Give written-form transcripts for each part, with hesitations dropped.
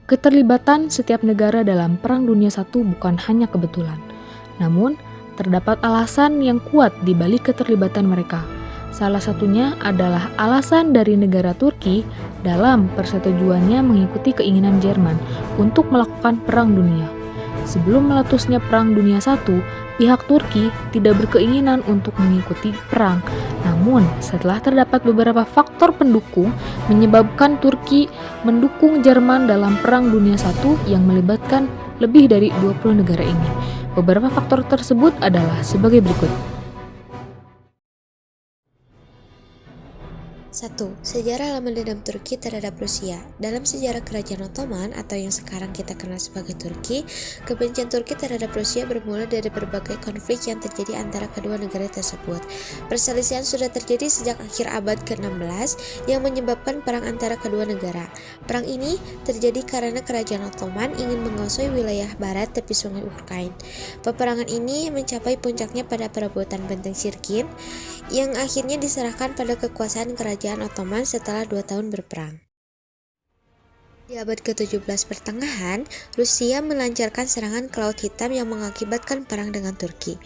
Keterlibatan setiap negara dalam Perang Dunia I bukan hanya kebetulan, namun terdapat alasan yang kuat di balik keterlibatan mereka. Salah satunya adalah alasan dari negara Turki dalam persetujuannya mengikuti keinginan Jerman untuk melakukan Perang Dunia. Sebelum meletusnya Perang Dunia I, pihak Turki tidak berkeinginan untuk mengikuti perang. Namun, setelah terdapat beberapa faktor pendukung menyebabkan Turki mendukung Jerman dalam Perang Dunia I yang melibatkan lebih dari 20 negara ini. Beberapa faktor tersebut adalah sebagai berikut. 1. Sejarah lama dendam Turki terhadap Rusia. Dalam sejarah Kerajaan Ottoman atau yang sekarang kita kenal sebagai Turki, kebencian Turki terhadap Rusia bermula dari berbagai konflik yang terjadi antara kedua negara tersebut. Perselisihan sudah terjadi sejak akhir abad ke-16 yang menyebabkan perang antara kedua negara. Perang ini terjadi karena Kerajaan Ottoman ingin menguasai wilayah barat tepi sungai Ukraina. Peperangan ini mencapai puncaknya pada perebutan Benteng Sirkin yang akhirnya diserahkan pada kekuasaan Kerajaan Ottoman setelah 2 tahun berperang. Di abad ke-17 pertengahan, Rusia melancarkan serangan ke Laut Hitam yang mengakibatkan perang dengan Turki.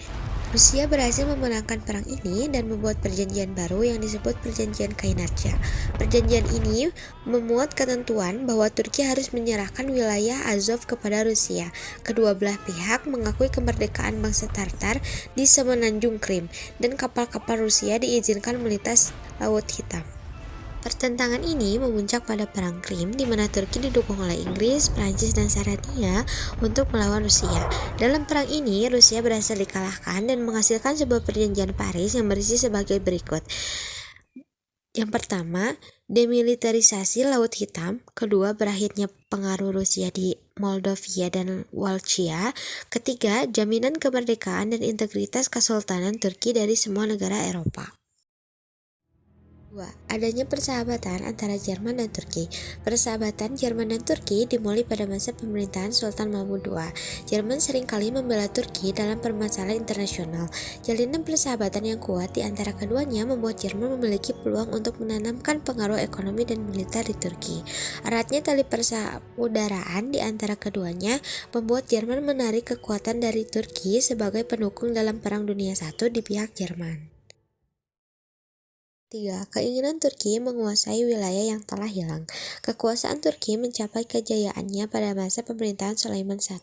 Rusia berhasil memenangkan perang ini dan membuat perjanjian baru yang disebut Perjanjian Kainarca. Perjanjian ini memuat ketentuan bahwa Turki harus menyerahkan wilayah Azov kepada Rusia. Kedua belah pihak mengakui kemerdekaan bangsa Tartar di semenanjung Krim, dan kapal-kapal Rusia diizinkan melintas Laut Hitam. Pertentangan ini memuncak pada Perang Krim, di mana Turki didukung oleh Inggris, Prancis, dan Sardinia untuk melawan Rusia. Dalam perang ini, Rusia berhasil dikalahkan dan menghasilkan sebuah perjanjian Paris yang berisi sebagai berikut. Yang pertama, demilitarisasi Laut Hitam. Kedua, berakhirnya pengaruh Rusia di Moldavia dan Walchia. Ketiga, jaminan kemerdekaan dan integritas Kesultanan Turki dari semua negara Eropa. 2. Adanya persahabatan antara Jerman dan Turki. Persahabatan Jerman dan Turki dimulai pada masa pemerintahan Sultan Mahmud II. Jerman seringkali membela Turki dalam permasalahan internasional. Jalinan persahabatan yang kuat di antara keduanya membuat Jerman memiliki peluang untuk menanamkan pengaruh ekonomi dan militer di Turki. Eratnya tali persaudaraan di antara keduanya membuat Jerman menarik kekuatan dari Turki sebagai pendukung dalam Perang Dunia I di pihak Jerman. 3. Keinginan Turki menguasai wilayah yang telah hilang. Kekuasaan Turki mencapai kejayaannya pada masa pemerintahan Sulaiman I,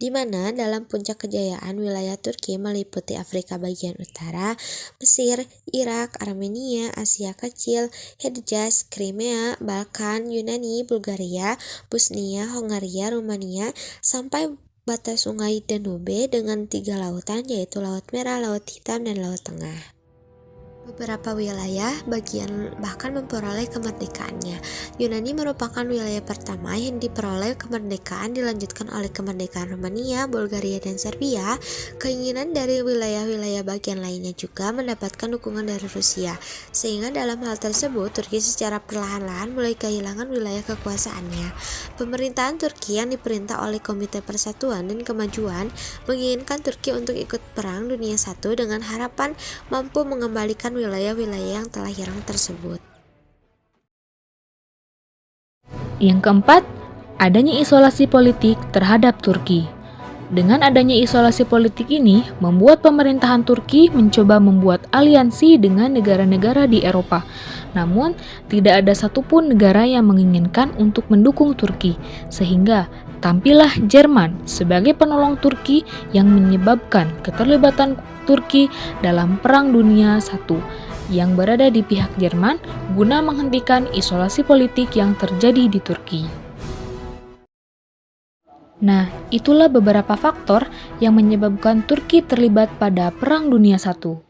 di mana dalam puncak kejayaan wilayah Turki meliputi Afrika bagian utara, Mesir, Irak, Armenia, Asia Kecil, Hejaz, Crimea, Balkan, Yunani, Bulgaria, Bosnia, Hongaria, Rumania, sampai batas sungai Danube dengan 3 lautan, yaitu Laut Merah, Laut Hitam, dan Laut Tengah. Beberapa wilayah bagian bahkan memperoleh kemerdekaannya. Yunani merupakan wilayah pertama yang diperoleh kemerdekaan, dilanjutkan oleh kemerdekaan Rumania, Bulgaria, dan Serbia. Keinginan dari wilayah-wilayah bagian lainnya juga mendapatkan dukungan dari Rusia, sehingga dalam hal tersebut Turki secara perlahan-lahan mulai kehilangan wilayah kekuasaannya. Pemerintahan Turki yang diperintah oleh Komite Persatuan dan Kemajuan menginginkan Turki untuk ikut Perang Dunia I dengan harapan mampu mengembalikan wilayah-wilayah yang telah hilang tersebut. Yang keempat, adanya isolasi politik terhadap Turki. Dengan adanya isolasi politik ini, membuat pemerintahan Turki mencoba membuat aliansi dengan negara-negara di Eropa. Namun, tidak ada satupun negara yang menginginkan untuk mendukung Turki, sehingga tampillah Jerman sebagai penolong Turki yang menyebabkan keterlibatan Turki dalam Perang Dunia I yang berada di pihak Jerman guna menghentikan isolasi politik yang terjadi di Turki. Nah, itulah beberapa faktor yang menyebabkan Turki terlibat pada Perang Dunia I.